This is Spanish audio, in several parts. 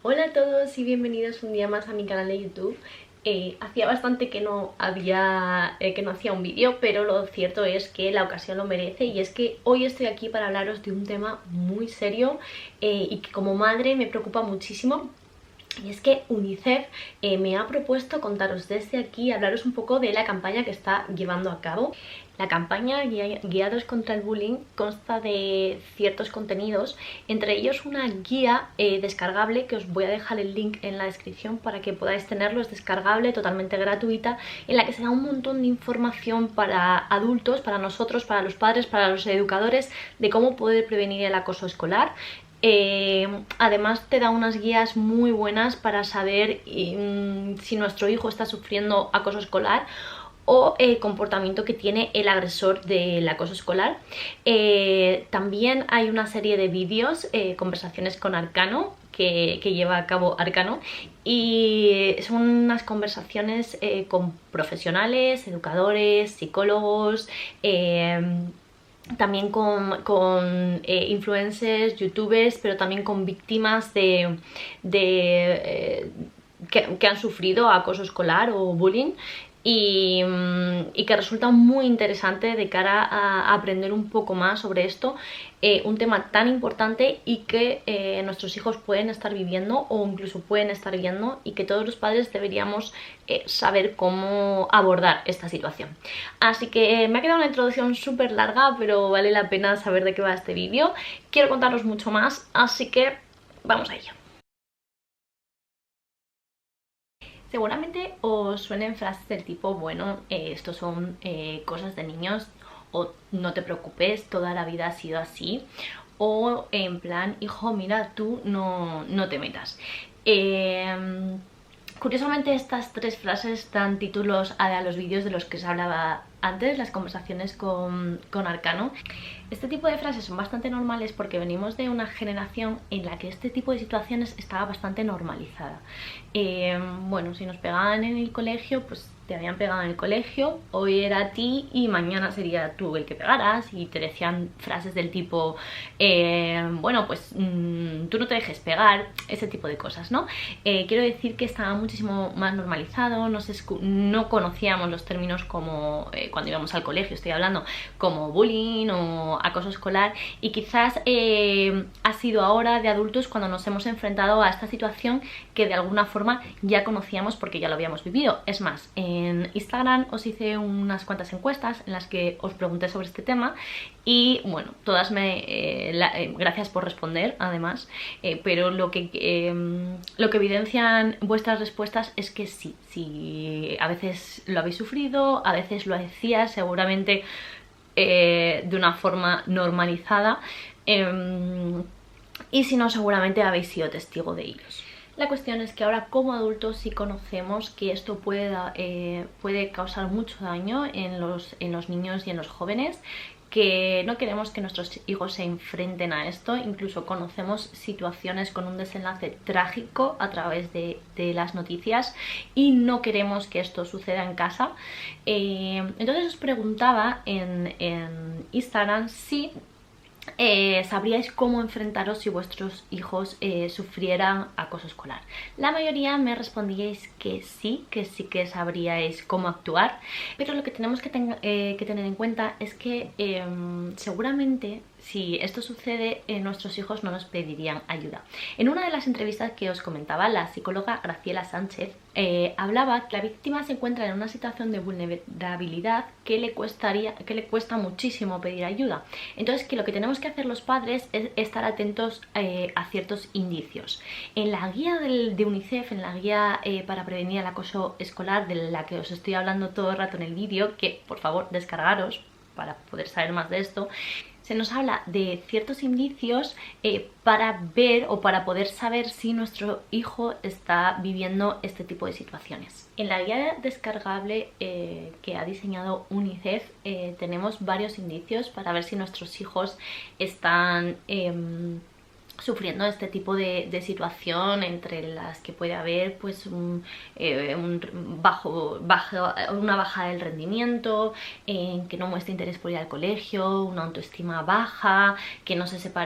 Hola a todos y bienvenidos un día más a mi canal de YouTube. Hacía bastante que no hacía un vídeo, pero lo cierto es que la ocasión lo merece, y es que hoy estoy aquí para hablaros de un tema muy serio y que como madre me preocupa muchísimo. Y es que UNICEF me ha propuesto contaros desde aquí, hablaros un poco de la campaña que está llevando a cabo. La campaña Guiados contra el Bullying consta de ciertos contenidos, entre ellos una guía descargable, que os voy a dejar el link en la descripción para que podáis tenerlo. Es descargable, totalmente gratuita, en la que se da un montón de información para adultos, para nosotros, para los padres, para los educadores, de cómo poder prevenir el acoso escolar. Además te da unas guías muy buenas para saber si nuestro hijo está sufriendo acoso escolar o el comportamiento que tiene el agresor del acoso escolar. También hay una serie de vídeos, conversaciones con Arcano, que lleva a cabo Arcano, y son unas conversaciones con profesionales, educadores, psicólogos, también con influencers, youtubers, pero también con víctimas que han sufrido acoso escolar o bullying, y que resulta muy interesante de cara a aprender un poco más sobre esto, un tema tan importante y que nuestros hijos pueden estar viviendo o incluso pueden estar viendo, y que todos los padres deberíamos saber cómo abordar esta situación. Así que me ha quedado una introducción súper larga, pero vale la pena saber de qué va este vídeo. Quiero contaros mucho más, así que vamos a ello. Seguramente os suenen frases del tipo, bueno, esto son cosas de niños, o no te preocupes, toda la vida ha sido así, o en plan, hijo, mira, tú no te metas. Curiosamente, estas tres frases dan títulos a los vídeos de los que os hablaba antes, las conversaciones con Arcano. Este tipo de frases son bastante normales porque venimos de una generación en la que este tipo de situaciones estaba bastante normalizada. Bueno, si nos pegaban en el colegio, pues te habían pegado en el colegio, hoy era a ti y mañana sería tú el que pegaras, y te decían frases del tipo bueno, pues tú no te dejes pegar, ese tipo de cosas, ¿no? Quiero decir que estaba muchísimo más normalizado, no conocíamos los términos como cuando íbamos al colegio, estoy hablando, como bullying o acoso escolar, y quizás ha sido ahora de adultos cuando nos hemos enfrentado a esta situación que de alguna forma ya conocíamos porque ya lo habíamos vivido. Es más, en Instagram os hice unas cuantas encuestas en las que os pregunté sobre este tema, y bueno, todas gracias por responder además, pero lo que evidencian vuestras respuestas es que sí, a veces lo habéis sufrido, a veces lo hacías seguramente de una forma normalizada, y si no, seguramente habéis sido testigo de ellos. La cuestión es que ahora como adultos sí conocemos que esto puede causar mucho daño en los niños y en los jóvenes, que no queremos que nuestros hijos se enfrenten a esto. Incluso conocemos situaciones con un desenlace trágico a través de las noticias, y no queremos que esto suceda en casa. Entonces os preguntaba en Instagram si sabríais cómo enfrentaros si vuestros hijos sufrieran acoso escolar. La mayoría me respondíais que sí que sabríais cómo actuar, pero lo que tenemos que tener en cuenta es que seguramente si esto sucede, nuestros hijos no nos pedirían ayuda. En una de las entrevistas que os comentaba, la psicóloga Graciela Sánchez hablaba que la víctima se encuentra en una situación de vulnerabilidad que le cuesta muchísimo pedir ayuda. Entonces, que lo que tenemos que hacer los padres es estar atentos a ciertos indicios. En la guía de UNICEF, en la guía para prevenir el acoso escolar, de la que os estoy hablando todo el rato en el vídeo, que por favor descargaros para poder saber más de esto, se nos habla de ciertos indicios para ver o para poder saber si nuestro hijo está viviendo este tipo de situaciones. En la guía descargable que ha diseñado UNICEF tenemos varios indicios para ver si nuestros hijos están sufriendo este tipo de situación, entre las que puede haber pues una baja del rendimiento, que no muestre interés por ir al colegio, una autoestima baja, que no se separe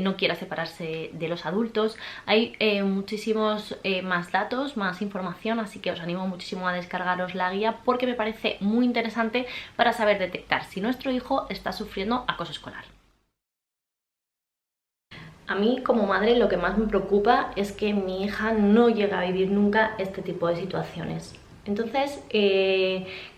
no quiera separarse de los adultos. Hay muchísimos más datos, más información, así que os animo muchísimo a descargaros la guía porque me parece muy interesante para saber detectar si nuestro hijo está sufriendo acoso escolar. A mí como madre lo que más me preocupa es que mi hija no llegue a vivir nunca este tipo de situaciones. Entonces,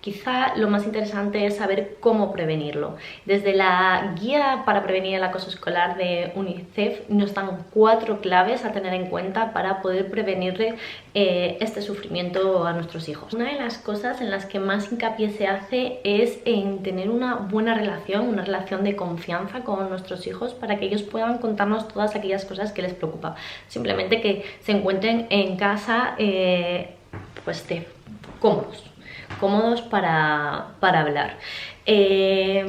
quizá lo más interesante es saber cómo prevenirlo. Desde la guía para prevenir el acoso escolar de UNICEF nos dan 4 claves a tener en cuenta para poder prevenirle este sufrimiento a nuestros hijos. Una de las cosas en las que más hincapié se hace es en tener una buena relación, una relación de confianza con nuestros hijos para que ellos puedan contarnos todas aquellas cosas que les preocupan. Simplemente que se encuentren en casa pues cómodos para hablar.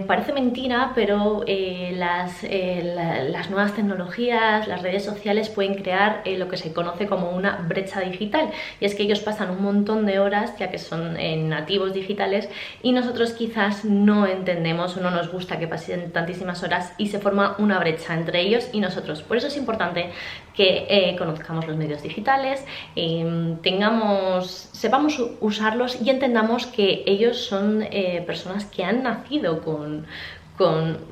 Parece mentira, pero las nuevas tecnologías, las redes sociales pueden crear lo que se conoce como una brecha digital, y es que ellos pasan un montón de horas, ya que son nativos digitales, y nosotros quizás no entendemos o no nos gusta que pasen tantísimas horas y se forma una brecha entre ellos y nosotros. Por eso es importante que conozcamos los medios digitales, sepamos usarlos y entendamos que ellos son personas que han nacido con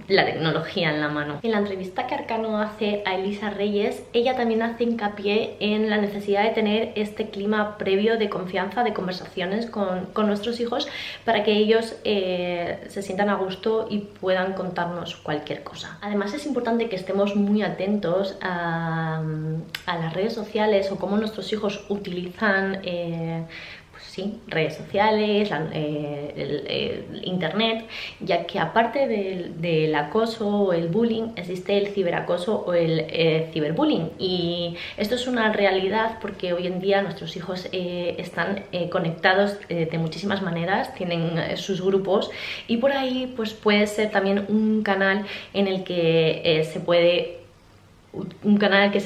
la tecnología en la mano. En la entrevista que Arcano hace a Elisa Reyes, ella también hace hincapié en la necesidad de tener este clima previo de confianza, de conversaciones con nuestros hijos, para que ellos se sientan a gusto y puedan contarnos cualquier cosa. Además es importante que estemos muy atentos a las redes sociales o cómo nuestros hijos utilizan sí, redes sociales, internet, ya que aparte del acoso o el bullying, existe el ciberacoso o el ciberbullying, y esto es una realidad porque hoy en día nuestros hijos están conectados de muchísimas maneras, tienen sus grupos, y por ahí pues puede ser también un canal en el que se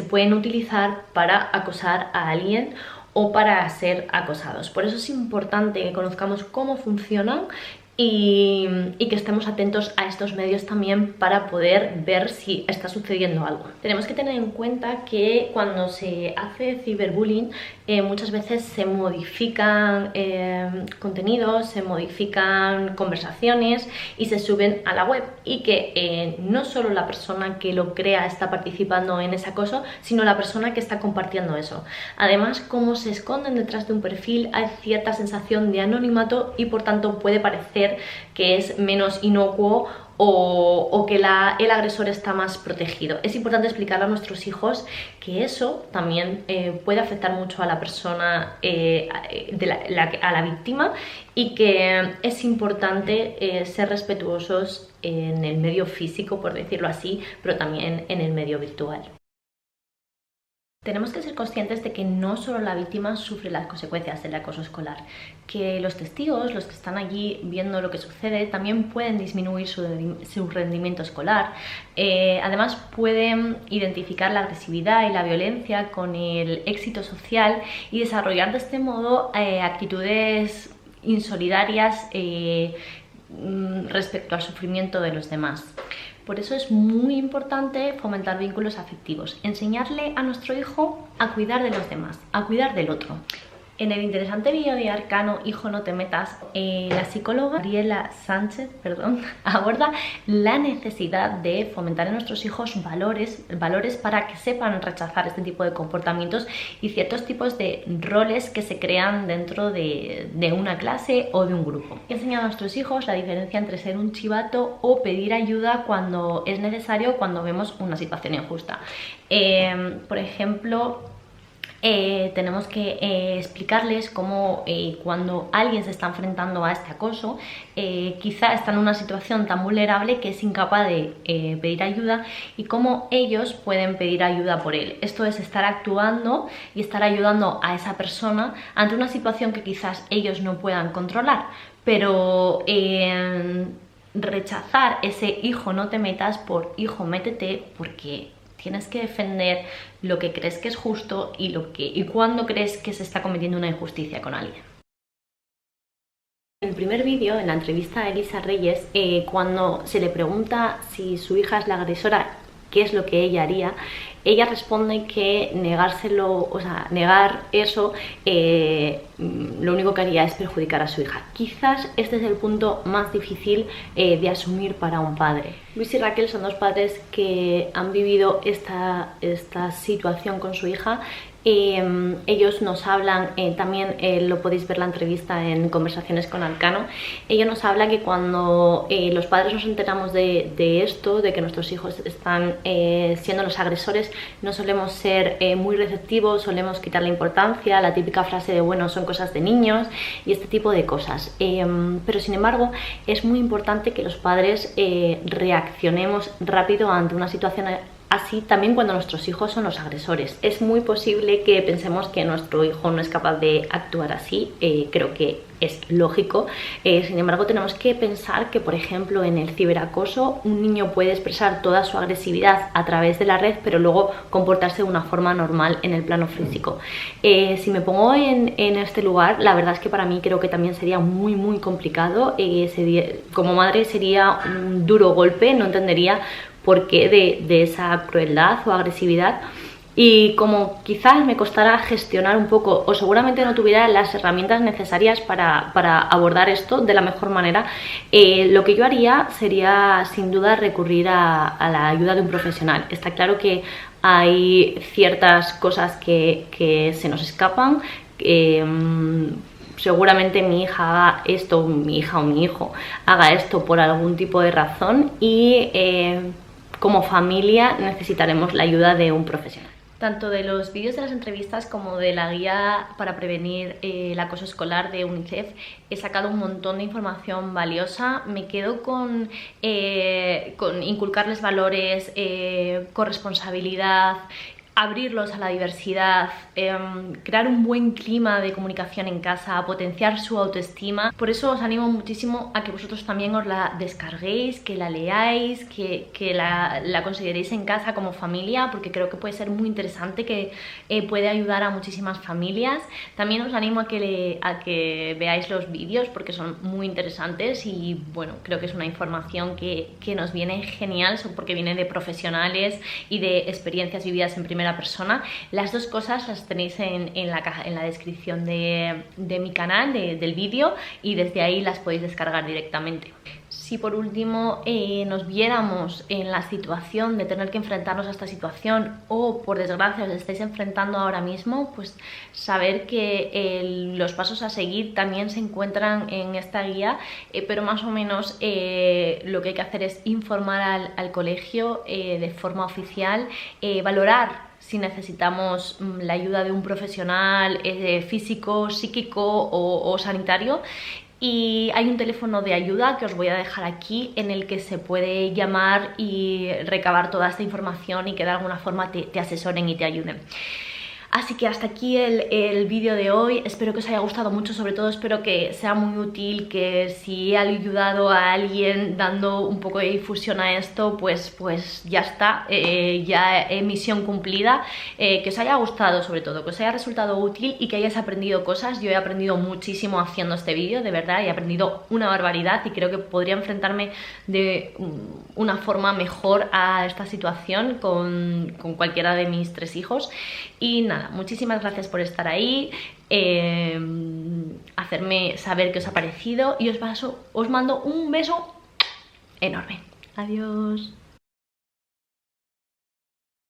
pueden utilizar para acosar a alguien o para ser acosados. Por eso es importante que conozcamos cómo funcionan y que estemos atentos a estos medios también para poder ver si está sucediendo algo. Tenemos que tener en cuenta que cuando se hace ciberbullying muchas veces se modifican contenidos, se modifican conversaciones y se suben a la web, y que no solo la persona que lo crea está participando en ese acoso, sino la persona que está compartiendo eso. Además, como se esconden detrás de un perfil, hay cierta sensación de anonimato y por tanto puede parecer que es menos inocuo o que el agresor está más protegido. Es importante explicarle a nuestros hijos que eso también puede afectar mucho a la persona, a la víctima, y que es importante ser respetuosos en el medio físico, por decirlo así, pero también en el medio virtual. Tenemos que ser conscientes de que no solo la víctima sufre las consecuencias del acoso escolar, que los testigos, los que están allí viendo lo que sucede, también pueden disminuir su rendimiento escolar. Además pueden identificar la agresividad y la violencia con el éxito social y desarrollar de este modo actitudes insolidarias respecto al sufrimiento de los demás. Por eso es muy importante fomentar vínculos afectivos, enseñarle a nuestro hijo a cuidar de los demás, a cuidar del otro. En el interesante vídeo de Arcano, Hijo no te metas, la psicóloga Mariela Sánchez aborda la necesidad de fomentar en nuestros hijos valores para que sepan rechazar este tipo de comportamientos y ciertos tipos de roles que se crean dentro de una clase o de un grupo. Enseñar a nuestros hijos la diferencia entre ser un chivato o pedir ayuda cuando es necesario, cuando vemos una situación injusta. Por ejemplo, tenemos que explicarles cómo cuando alguien se está enfrentando a este acoso, quizá está en una situación tan vulnerable que es incapaz de pedir ayuda, y cómo ellos pueden pedir ayuda por él. Esto es estar actuando y estar ayudando a esa persona ante una situación que quizás ellos no puedan controlar, pero rechazar ese hijo no te metas por hijo métete, porque Tienes que defender lo que crees que es justo y cuando crees que se está cometiendo una injusticia con alguien. En el primer vídeo, en la entrevista a Elisa Reyes, cuando se le pregunta si su hija es la agresora, qué es lo que ella haría, ella responde que negárselo, o sea, negar eso, lo único que haría es perjudicar a su hija. Quizás este es el punto más difícil de asumir para un padre. Luis y Raquel son dos padres que han vivido esta situación con su hija. Ellos nos hablan, también lo podéis ver la entrevista en Conversaciones con Arcano. Ellos nos hablan que cuando los padres nos enteramos de esto, de que nuestros hijos están siendo los agresores, no solemos ser muy receptivos, solemos quitarle importancia, la típica frase de bueno, son cosas de niños y este tipo de cosas. Pero sin embargo es muy importante que los padres reaccionemos rápido ante una situación así, también cuando nuestros hijos son los agresores. Es muy posible que pensemos que nuestro hijo no es capaz de actuar así, creo que es lógico. Sin embargo, tenemos que pensar que, por ejemplo, en el ciberacoso un niño puede expresar toda su agresividad a través de la red, pero luego comportarse de una forma normal en el plano físico. Si me pongo en este lugar, la verdad es que para mí creo que también sería muy complicado. Como madre sería un duro golpe, no entendería por qué de esa crueldad o agresividad, y como quizás me costara gestionar un poco o seguramente no tuviera las herramientas necesarias para abordar esto de la mejor manera, lo que yo haría sería sin duda recurrir a la ayuda de un profesional. Está claro que hay ciertas cosas que se nos escapan. Seguramente mi hija haga esto, mi hija o mi hijo haga esto por algún tipo de razón, y como familia necesitaremos la ayuda de un profesional. Tanto de los vídeos de las entrevistas como de la guía para prevenir el acoso escolar de UNICEF he sacado un montón de información valiosa. Me quedo con inculcarles valores, corresponsabilidad, abrirlos a la diversidad, crear un buen clima de comunicación en casa, potenciar su autoestima. Por eso os animo muchísimo a que vosotros también os la descarguéis, que la leáis, que la consideréis en casa como familia, porque creo que puede ser muy interesante, que puede ayudar a muchísimas familias. También os animo a que veáis los vídeos porque son muy interesantes y bueno, creo que es una información que nos viene genial, porque viene de profesionales y de experiencias vividas en primera persona. Las dos cosas las tenéis en la descripción de mi canal, del vídeo, y desde ahí las podéis descargar directamente. Si por último nos viéramos en la situación de tener que enfrentarnos a esta situación, o por desgracia os estáis enfrentando ahora mismo, pues saber que los pasos a seguir también se encuentran en esta guía, pero más o menos lo que hay que hacer es informar al colegio de forma oficial, valorar si necesitamos la ayuda de un profesional físico, psíquico o sanitario. Y hay un teléfono de ayuda que os voy a dejar aquí, en el que se puede llamar y recabar toda esta información y que de alguna forma te asesoren y te ayuden. Así que hasta aquí el vídeo de hoy. Espero que os haya gustado mucho, sobre todo espero que sea muy útil, que si he ayudado a alguien dando un poco de difusión a esto, pues ya está, ya misión cumplida. Que os haya gustado, sobre todo, que os haya resultado útil y que hayáis aprendido cosas. Yo he aprendido muchísimo haciendo este vídeo, de verdad, he aprendido una barbaridad y creo que podría enfrentarme de una forma mejor a esta situación con cualquiera de mis 3 hijos. Y nada, muchísimas gracias por estar ahí, hacerme saber qué os ha parecido, y os mando un beso enorme. Adiós.